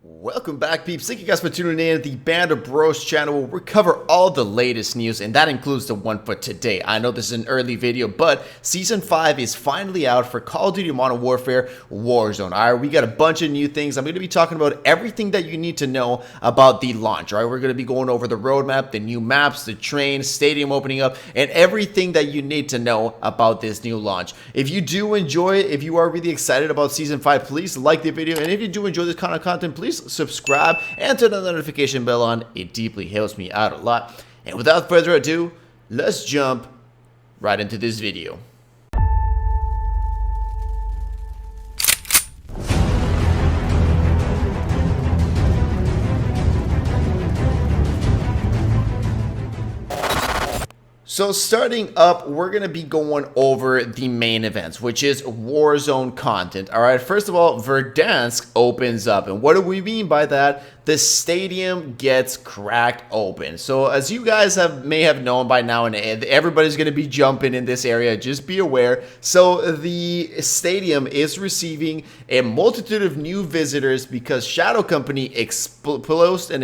Welcome back, peeps. Thank you guys for tuning in to the Band of Bros channel where we cover all the latest news, and that includes the one for today. I know this is an early video, but Season 5 is finally out for Call of Duty Modern Warfare Warzone. Alright, we got a bunch of new things. I'm going to be talking about everything that you need to know about the launch. Alright, we're going to be going over the roadmap, the new maps, the train, stadium opening up, and everything that you need to know about this new launch. If you do enjoy it, if you are really excited about Season 5, please like the video, and if you do enjoy this kind of content, please subscribe and turn the notification bell on. It deeply helps me out a lot. And without further ado, let's jump right into this video. So starting up, we're going to be going over the main events, which is Warzone content. All right, first of all, Verdansk opens up. And what do we mean by that? The stadium gets cracked open. So as you guys may have known by now, and everybody's going to be jumping in this area, just be aware. So the stadium is receiving a multitude of new visitors because Shadow Company placed an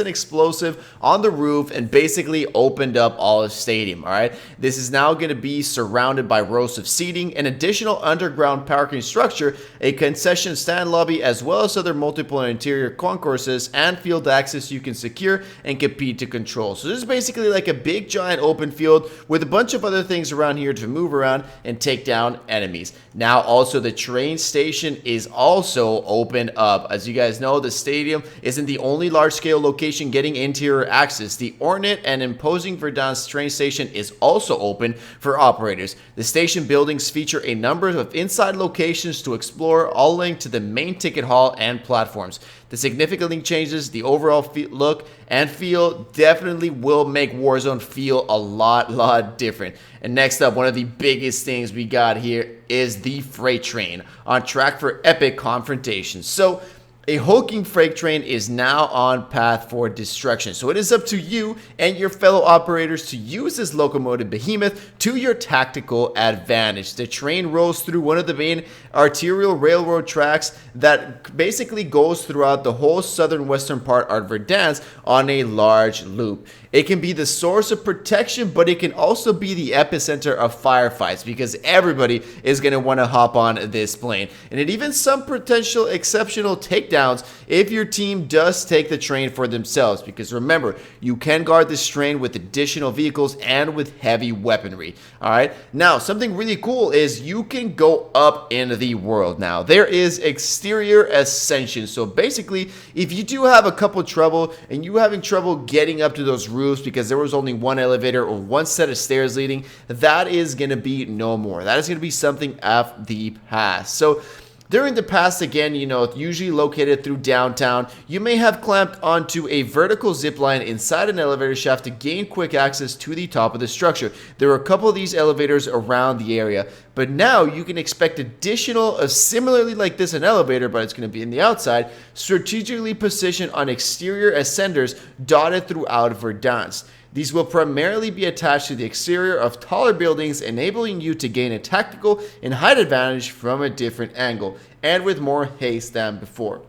explosive on the roof and basically opened up all of stadium. All right, this is now going to be surrounded by rows of seating, an additional underground parking structure, a concession stand lobby, as well as other multiple interior concourses and field access you can secure and compete to control. So this is basically like a big giant open field with a bunch of other things around here to move around and take down enemies. Now also the train station is also open up. As you guys know, the stadium isn't the only large-scale location getting interior access. The ornate and imposing Verdansk train station is also open for operators. The station buildings feature a number of inside locations to explore, all linked to the main ticket hall and platforms. The significantly changes the overall look and feel definitely will make Warzone feel a lot different. And next up, one of the biggest things we got here is the freight train on track for epic confrontations. So a hulking freight train is now on path for destruction. So it is up to you and your fellow operators to use this locomotive behemoth to your tactical advantage. The train rolls through one of the main arterial railroad tracks that basically goes throughout the whole southern western part of Verdansk on a large loop. It can be the source of protection, but it can also be the epicenter of firefights because everybody is going to want to hop on this plane. And it even some potential exceptional takedowns if your team does take the train for themselves, because remember, you can guard this train with additional vehicles and with heavy weaponry. All right, now something really cool is you can go up in the world. Now there is exterior ascension. So basically, if you do have a couple trouble and you having trouble getting up to those roofs because there was only one elevator or one set of stairs leading, that is going to be no more. That is going to be something of the past. So during the past, again, you know, usually located through downtown, you may have clamped onto a vertical zip line inside an elevator shaft to gain quick access to the top of the structure. There are a couple of these elevators around the area, but now you can expect additional, similarly like this, an elevator, but it's going to be in the outside, strategically positioned on exterior ascenders dotted throughout Verdansk. These will primarily be attached to the exterior of taller buildings, enabling you to gain a tactical and height advantage from a different angle, and with more haste than before.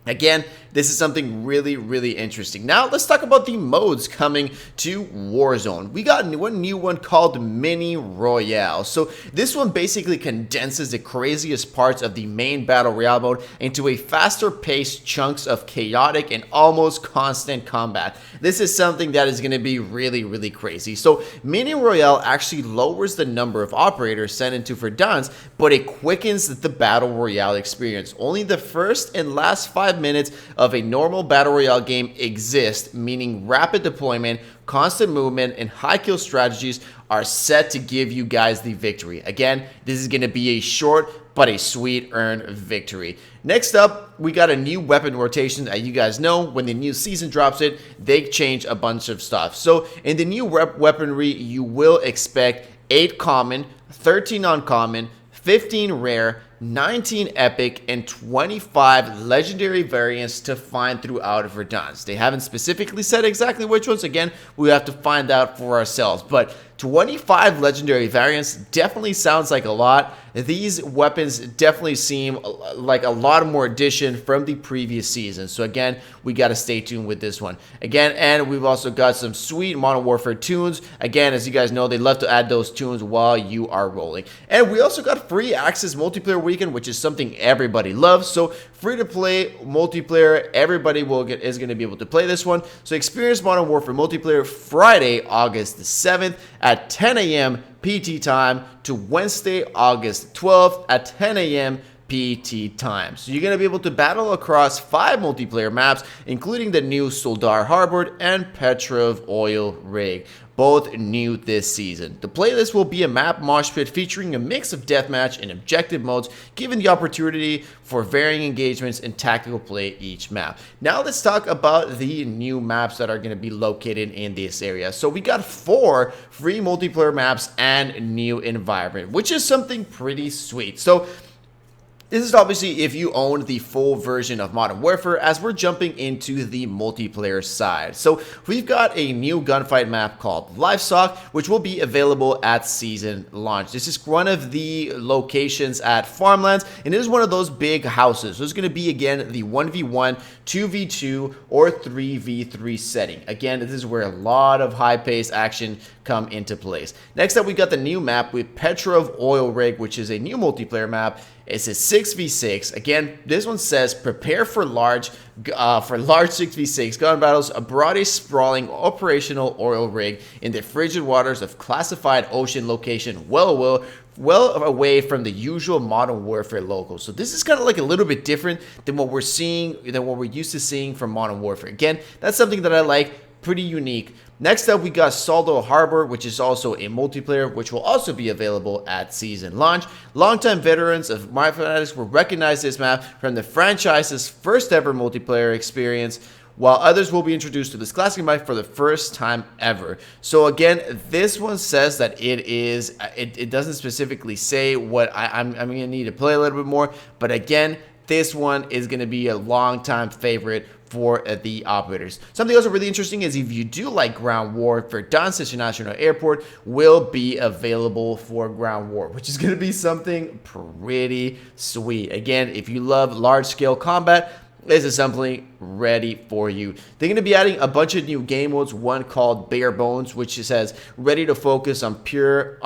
Again, this is something really interesting. Now, let's talk about the modes coming to Warzone. We got one new one called Mini Royale. So this one basically condenses the craziest parts of the main Battle Royale mode into a faster paced chunks of chaotic and almost constant combat. This is something that is going to be really crazy. So Mini Royale actually lowers the number of operators sent into Verdansk, but it quickens the Battle Royale experience. Only the first and last 5 minutes of a normal Battle Royale game exist, meaning rapid deployment, constant movement, and high kill strategies are set to give you guys the victory. Again, this is going to be a short but a sweet earned victory. Next up, we got a new weapon rotation. As you guys know, when the new season drops it, they change a bunch of stuff. So in the new weaponry, you will expect 8 common, 13 uncommon, 15 rare, 19 epic, and 25 legendary variants to find throughout Verdansk. They haven't specifically said exactly which ones. Again, we have to find out for ourselves. But 25 legendary variants definitely sounds like a lot. These weapons definitely seem like a lot more addition from the previous season. So again, we got to stay tuned with this one. Again, and we've also got some sweet Modern Warfare tunes. Again, as you guys know, they love to add those tunes while you are rolling. And we also got free access multiplayer weekend, which is something everybody loves. So free to play multiplayer, everybody is going to be able to play this one. So experience Modern Warfare multiplayer Friday, August the 7th at 10 a.m. PT time to Wednesday, August 12th at 10 a.m. PT time. So you're going to be able to battle across 5 multiplayer maps, including the new Soldar Harbor and Petrov Oil Rig, both new this season. The playlist will be a map mosh pit featuring a mix of deathmatch and objective modes, giving the opportunity for varying engagements and tactical play each map. Now let's talk about the new maps that are going to be located in this area. So we got 4 free multiplayer maps and new environment, which is something pretty sweet. So this is obviously if you own the full version of Modern Warfare, as we're jumping into the multiplayer side. So we've got a new gunfight map called Livestock, which will be available at season launch. This is one of the locations at Farmlands, and it is one of those big houses. So it's going to be, again, the 1v1, 2v2, or 3v3 setting. Again, this is where a lot of high-paced action come into place. Next up, we got the new map with Petrov Oil Rig, which is a new multiplayer map. It's a 6v6. Again, this one says prepare for large 6v6 gun battles abroad, a sprawling operational oil rig in the frigid waters of classified ocean location well away from the usual Modern Warfare locals. So this is kind of like a little bit different than what we're used to seeing from Modern Warfare. Again, that's something that I like. Pretty unique. Next up, we got Soldar Harbor, which is also a multiplayer, which will also be available at season launch. Longtime veterans of My Fanatics will recognize this map from the franchise's first ever multiplayer experience, while others will be introduced to this classic map for the first time ever. So again, this one says that it doesn't specifically say what I'm going to need to play a little bit more, but again, this one is going to be a long-time favorite for the operators. Something also really interesting is if you do like ground war, Verdansk International Airport will be available for ground war, which is going to be something pretty sweet. Again, if you love large-scale combat, this is something ready for you. They're going to be adding a bunch of new game modes, one called Bare Bones, which says ready to focus on pure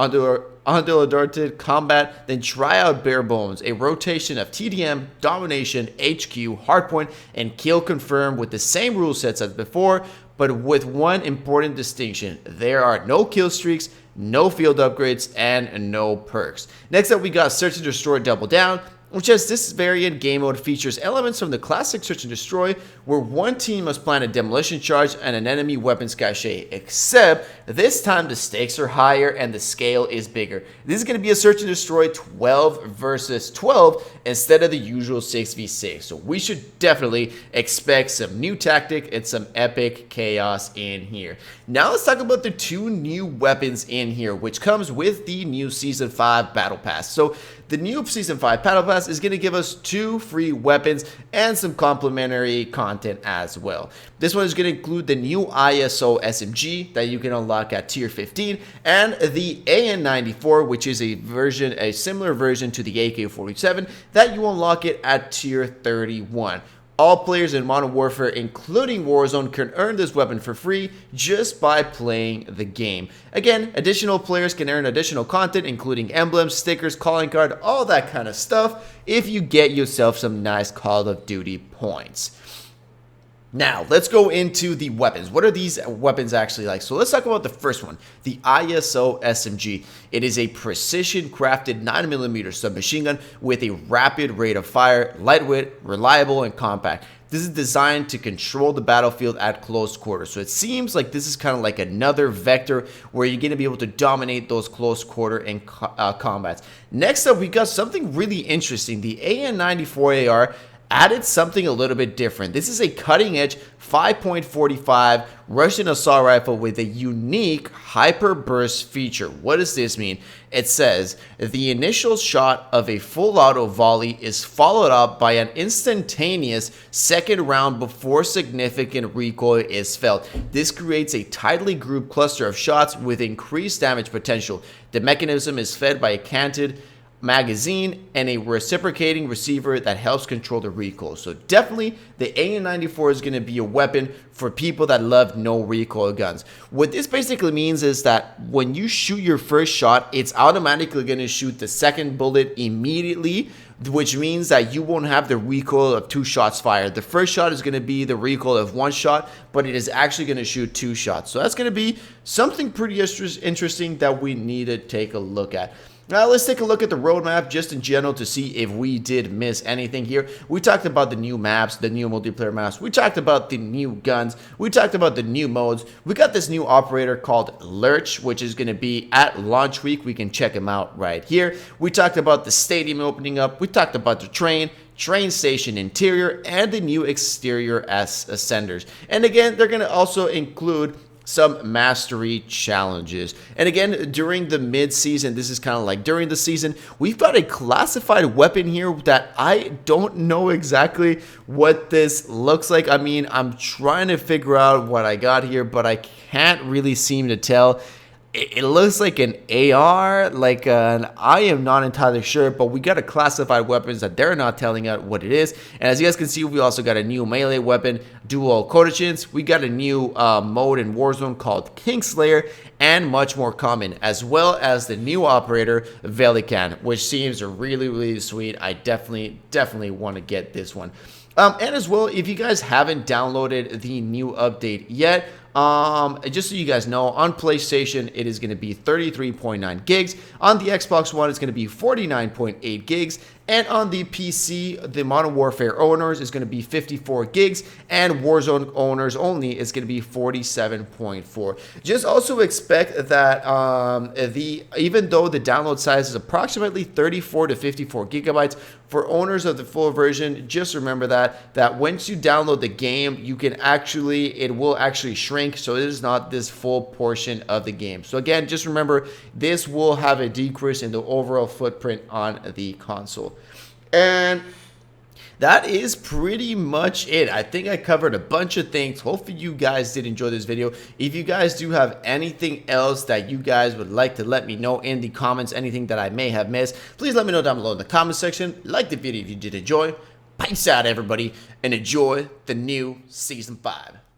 unadulterated combat, then try out Bare Bones, a rotation of TDM, Domination, HQ, Hardpoint, and Kill Confirm with the same rule sets as before, but with one important distinction. There are no kill streaks, no field upgrades, and no perks. Next up, we got Search and Destroy Double Down, which has this variant game mode features elements from the classic Search and Destroy, where one team must plant a demolition charge and an enemy weapons cache, except this time the stakes are higher and the scale is bigger. This is going to be a Search and Destroy 12 versus 12 instead of the usual 6v6, so we should definitely expect some new tactic and some epic chaos in here. Now let's talk about the 2 new weapons in here, which comes with the new Season 5 Battle Pass. So the new Season 5 Battle Pass is going to give us 2 free weapons and some complimentary content as well. This one is going to include the new ISO SMG that you can unlock at tier 15 and the AN-94, which is a similar version to the AK-47 that you unlock it at tier 31. All players in Modern Warfare, including Warzone, can earn this weapon for free just by playing the game. Again, additional players can earn additional content, including emblems, stickers, calling card, all that kind of stuff, if you get yourself some nice Call of Duty points. Now, let's go into the weapons. What are these weapons actually like? So let's talk about the first one, the ISO SMG. It is a precision-crafted 9mm submachine gun with a rapid rate of fire, lightweight, reliable, and compact. This is designed to control the battlefield at close quarters. So it seems like this is kind of like another vector where you're going to be able to dominate those close quarter and combats. Next up, we got something really interesting. The AN-94 AR added something a little bit different. This is a cutting-edge 5.45 Russian assault rifle with a unique hyper burst feature. What does this mean? It says the initial shot of a full auto volley is followed up by an instantaneous second round before significant recoil is felt. This creates a tightly grouped cluster of shots with increased damage potential. The mechanism is fed by a canted magazine and a reciprocating receiver that helps control the recoil. So definitely the AN-94 is going to be a weapon for people that love no recoil guns. What this basically means is that when you shoot your first shot, it's automatically going to shoot the second bullet immediately, which means that you won't have the recoil of 2 shots fired. The first shot is going to be the recoil of 1 shot, but it is actually going to shoot 2 shots. So that's going to be something pretty interesting that we need to take a look at. Now let's take a look at the roadmap just in general to see if we did miss anything here. We talked about the new maps, the new multiplayer maps. We talked about the new guns. We talked about the new modes. We got this new operator called Lurch, which is going to be at launch week. We can check him out right here. We talked about the stadium opening up. We talked about the train station interior, and the new exterior as ascenders. And again, they're going to also include some mastery challenges. And again, during the mid-season, this is kind of like during the season, we've got a classified weapon here that I don't know exactly what this looks like. I mean, I'm trying to figure out what I got here, but I can't really seem to tell. It looks like an AR, I am not entirely sure, but we got a classified weapons that they're not telling us what it is. And as you guys can see, we also got a new melee weapon, dual codachins. We got a new mode in Warzone called Kingslayer, and much more common, as well as the new operator Velikan, which seems really sweet. I definitely want to get this one. And as well, if you guys haven't downloaded the new update yet, just so you guys know, on PlayStation, it is going to be 33.9 gigs. On the Xbox One, it's going to be 49.8 gigs. And on the PC, the Modern Warfare owners is going to be 54 gigs. And Warzone owners only is going to be 47.4. Just also expect that even though the download size is approximately 34 to 54 gigabytes, for owners of the full version, just remember that once you download the game, it will actually shrink, so it is not this full portion of the game. So again, just remember, this will have a decrease in the overall footprint on the console. And that is pretty much it. I think I covered a bunch of things. Hopefully you guys did enjoy this video. If you guys do have anything else that you guys would like to let me know in the comments, anything that I may have missed, please let me know down below in the comment section. Like the video if you did enjoy. Peace out, everybody, and enjoy the new Season 5.